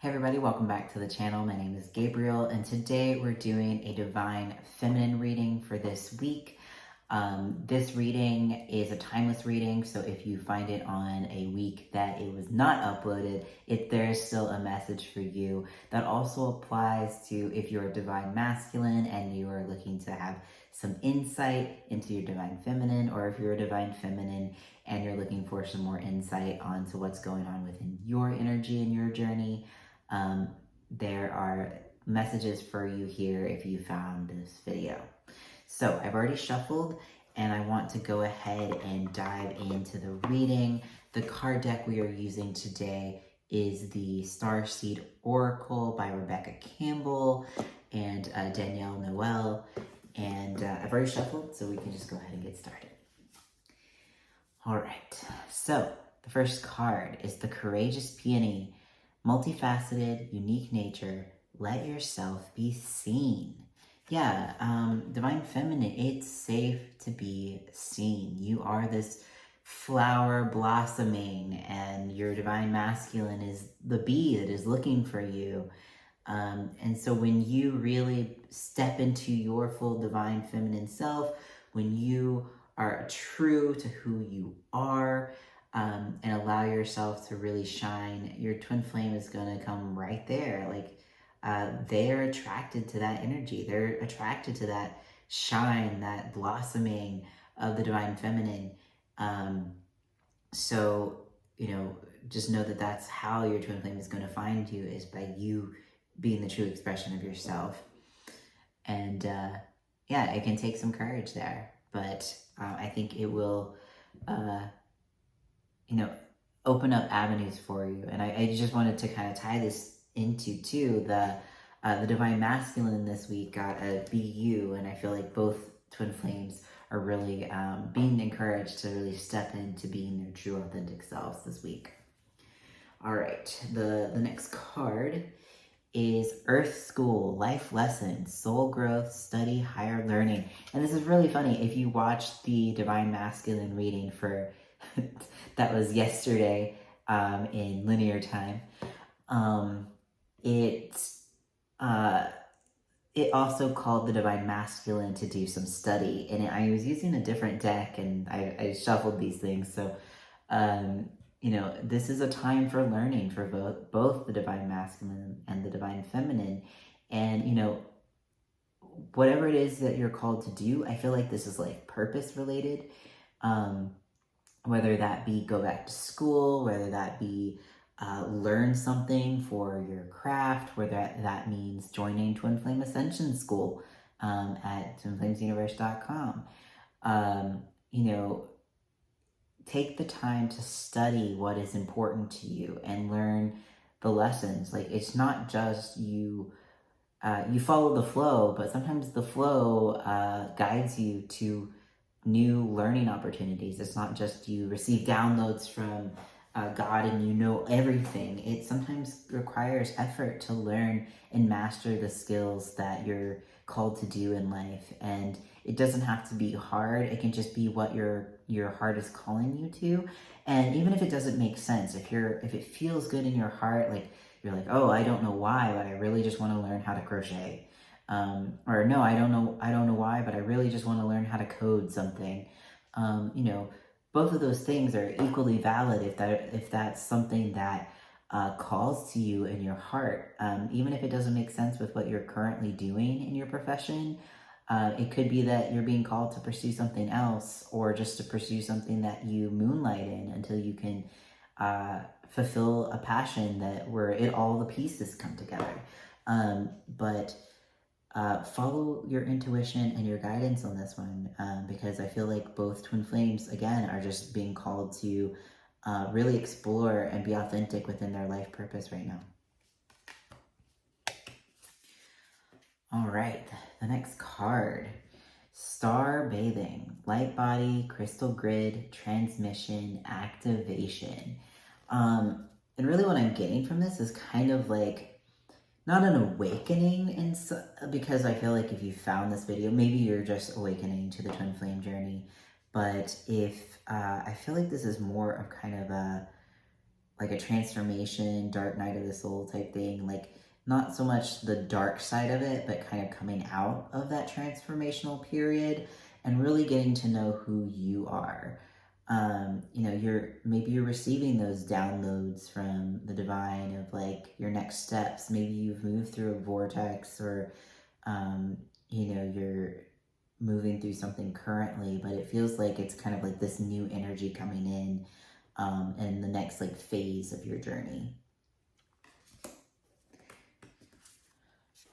Hey everybody, welcome back to the channel. My name is Gabriel, and today we're doing a Divine Feminine reading for this week. This reading is a timeless reading, so if you find it on a week that it was not uploaded, there's still a message for you. That also applies to if you're a Divine Masculine and you are looking to have some insight into your Divine Feminine, or if you're a Divine Feminine and you're looking for some more insight onto what's going on within your energy and your journey. There are messages for you here if you found this video. So I've already shuffled and I want to go ahead and dive into the reading. The card deck we are using today is the Starseed Oracle by Rebecca Campbell and Danielle Noel. And I've already shuffled, so we can just go ahead and get started. All right, so the first card is the Courageous Peony. Multifaceted, unique nature, let yourself be seen. Yeah, Divine Feminine, it's safe to be seen. You are this flower blossoming, and your Divine Masculine is the bee that is looking for you. And so when you really step into your full Divine Feminine self, when you are true to who you are, and allow yourself to really shine, your twin flame is going to come right there. They're attracted to that energy. They're attracted to that shine, that blossoming of the Divine Feminine. So, just know that that's how your twin flame is going to find you, is by you being the true expression of yourself. And yeah, it can take some courage there, but I think it will open up avenues for you. And I just wanted to kind of tie this into too, the Divine Masculine this week got a BU, and I feel like both twin flames are really being encouraged to really step into being their true authentic selves this week. All right, the next card is Earth School, Life Lessons, Soul Growth, Study, Higher Learning. And this is really funny. If you watched the Divine Masculine reading for that was yesterday in linear time, it also called the Divine Masculine to do some study. And I was using a different deck, and I shuffled these things. So, this is a time for learning for both the Divine Masculine and the Divine Feminine. And, whatever it is that you're called to do, I feel like this is like purpose related. Whether that be go back to school, whether that be learn something for your craft, whether that means joining Twin Flame Ascension School at twinflamesuniverse.com. Take the time to study what is important to you and learn the lessons. Like, it's not just you follow the flow, but sometimes the flow guides you to new learning opportunities. It's not just you receive downloads from God and you know everything. It sometimes requires effort to learn and master the skills that you're called to do in life. And it doesn't have to be hard. It can just be what your heart is calling you to. And even if it doesn't make sense, if it feels good in your heart, like you're like, oh, I don't know why, but I really just want to learn how to crochet. Or no, I don't know why, but I really just want to learn how to code something. Both of those things are equally valid if that's something that calls to you in your heart. Even if it doesn't make sense with what you're currently doing in your profession, it could be that you're being called to pursue something else, or just to pursue something that you moonlight in until you can fulfill a passion where all the pieces come together. But follow your intuition and your guidance on this one, because I feel like both twin flames, again, are just being called to really explore and be authentic within their life purpose right now. All right, the next card, Star Bathing, Light Body, Crystal Grid, Transmission, Activation. And really what I'm getting from this is kind of like, not an awakening, because I feel like if you found this video, maybe you're just awakening to the twin flame journey. But if I feel like this is more of kind of a like a transformation, dark night of the soul type thing, like not so much the dark side of it, but kind of coming out of that transformational period and really getting to know who you are. You know, maybe you're receiving those downloads from the divine of like your next steps. Maybe you've moved through a vortex, or you know, you're moving through something currently, but it feels like it's kind of like this new energy coming in the next like phase of your journey.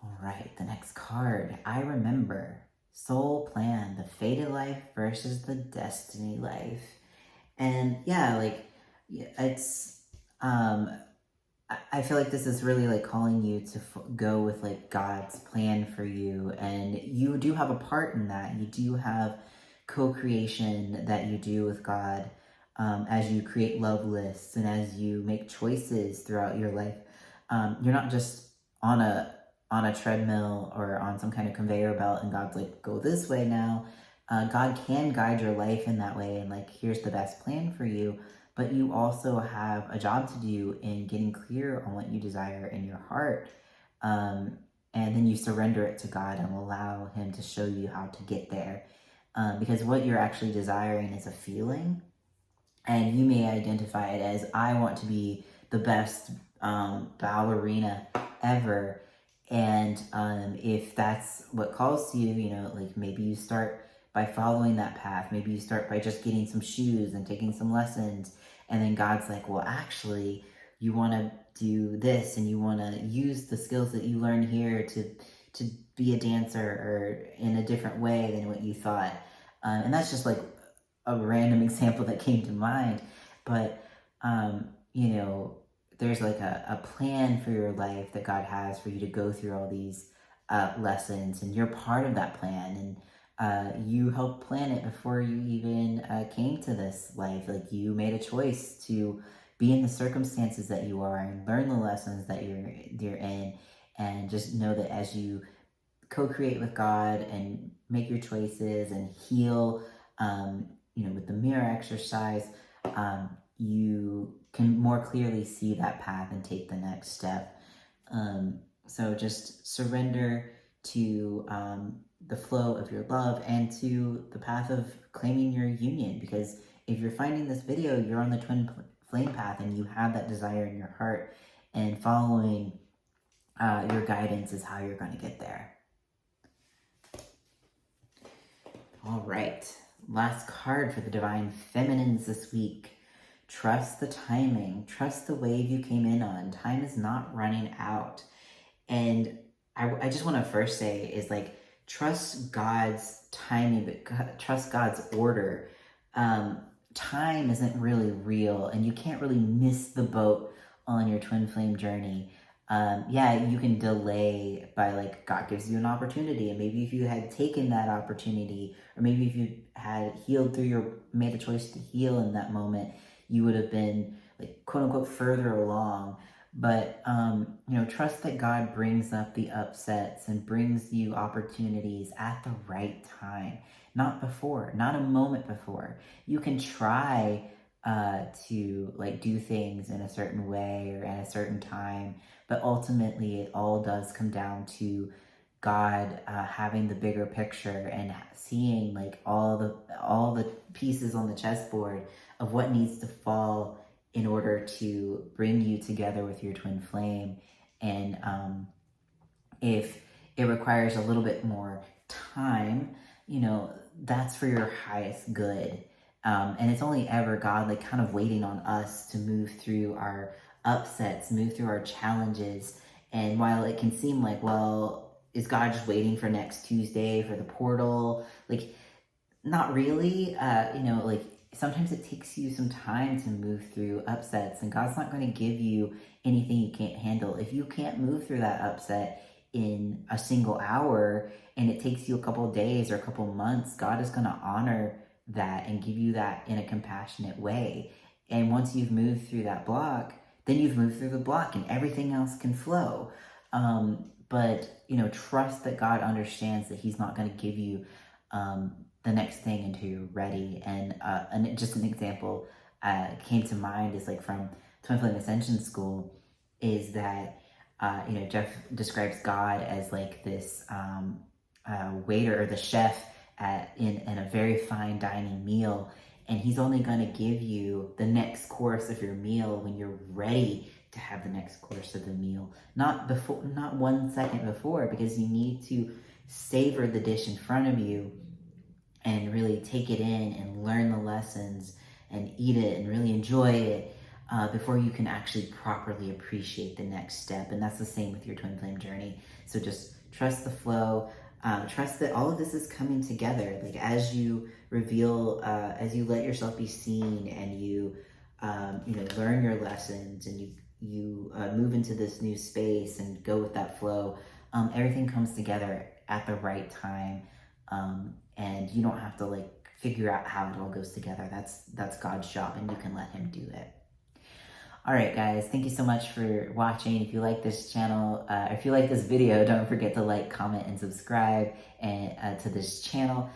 All right, the next card. I remember. Soul plan, the fated life versus the destiny life. And yeah, like it's I feel like this is really like calling you to go with like God's plan for you, and you do have a part in that. You do have co-creation that you do with God, as you create love lists and as you make choices throughout your life. You're not just on a treadmill or on some kind of conveyor belt, and God's like, go this way now. God can guide your life in that way, and like, here's the best plan for you. But you also have a job to do in getting clear on what you desire in your heart. And then you surrender it to God and allow Him to show you how to get there. Because what you're actually desiring is a feeling. And you may identify it as, I want to be the best ballerina ever. And if that's what calls to you, you know, like maybe you start by following that path. Maybe you start by just getting some shoes and taking some lessons. And then God's like, well, actually, you want to do this, and you want to use the skills that you learn here to be a dancer or in a different way than what you thought. And that's just like a random example that came to mind. But, you know, there's like a plan for your life that God has for you to go through all these lessons, and you're part of that plan. And you helped plan it before you even came to this life. Like, you made a choice to be in the circumstances that you are and learn the lessons that you're in, and just know that as you co-create with God and make your choices and heal, you know, with the mirror exercise, you can more clearly see that path and take the next step. So just surrender to the flow of your love and to the path of claiming your union. Because if you're finding this video, you're on the twin flame path and you have that desire in your heart, and following your guidance is how you're going to get there. All right, last card for the Divine Feminines this week. Trust the timing. Trust the wave you came in on. Time is not running out. And I just want to first say is like, trust God's timing, but trust God's order. Time isn't really real, and you can't really miss the boat on your twin flame journey. Yeah, you can delay by like, God gives you an opportunity, and maybe if you had taken that opportunity, or maybe if you had healed through made a choice to heal in that moment, you would have been like, quote unquote, further along. But you know, trust that God brings up the upsets and brings you opportunities at the right time, not before, not a moment before. You can try to like do things in a certain way or at a certain time, but ultimately it all does come down to God having the bigger picture and seeing like all the pieces on the chessboard of what needs to fall in order to bring you together with your twin flame. And if it requires a little bit more time, you know, that's for your highest good. And it's only ever God like kind of waiting on us to move through our upsets, move through our challenges. And while it can seem like, well, is God just waiting for next Tuesday for the portal? Like, not really. You know, like, sometimes it takes you some time to move through upsets, and God's not going to give you anything you can't handle. If you can't move through that upset in a single hour, and it takes you a couple of days or a couple of months, God is going to honor that and give you that in a compassionate way. And once you've moved through that block, then you've moved through the block, and everything else can flow. But, you know, trust that God understands that He's not going to give you the next thing until you're ready. And just an example came to mind is like from Twin Flame Ascension School is that, Jeff describes God as like this waiter or the chef in a very fine dining meal, and he's only going to give you the next course of your meal when you're ready to have the next course of the meal, not 1 second before, because you need to savor the dish in front of you and really take it in and learn the lessons and eat it and really enjoy it before you can actually properly appreciate the next step. And that's the same with your twin flame journey. So just trust the flow. Trust that all of this is coming together. Like as you reveal, as you let yourself be seen, and you learn your lessons, and you move into this new space and go with that flow, everything comes together at the right time. And you don't have to like figure out how it all goes together. That's God's job, and you can let him do it. All right, guys, thank you so much for watching. If you like this channel, if you like this video, don't forget to like, comment, and subscribe to this channel.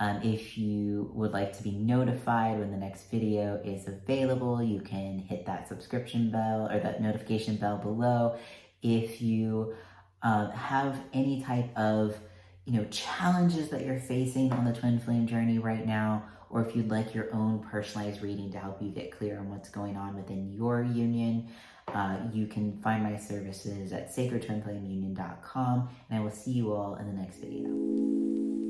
If you would like to be notified when the next video is available, you can hit that subscription bell or that notification bell below. If you have any type of challenges that you're facing on the twin flame journey right now, or if you'd like your own personalized reading to help you get clear on what's going on within your union, you can find my services at sacredtwinflameunion.com, and I will see you all in the next video.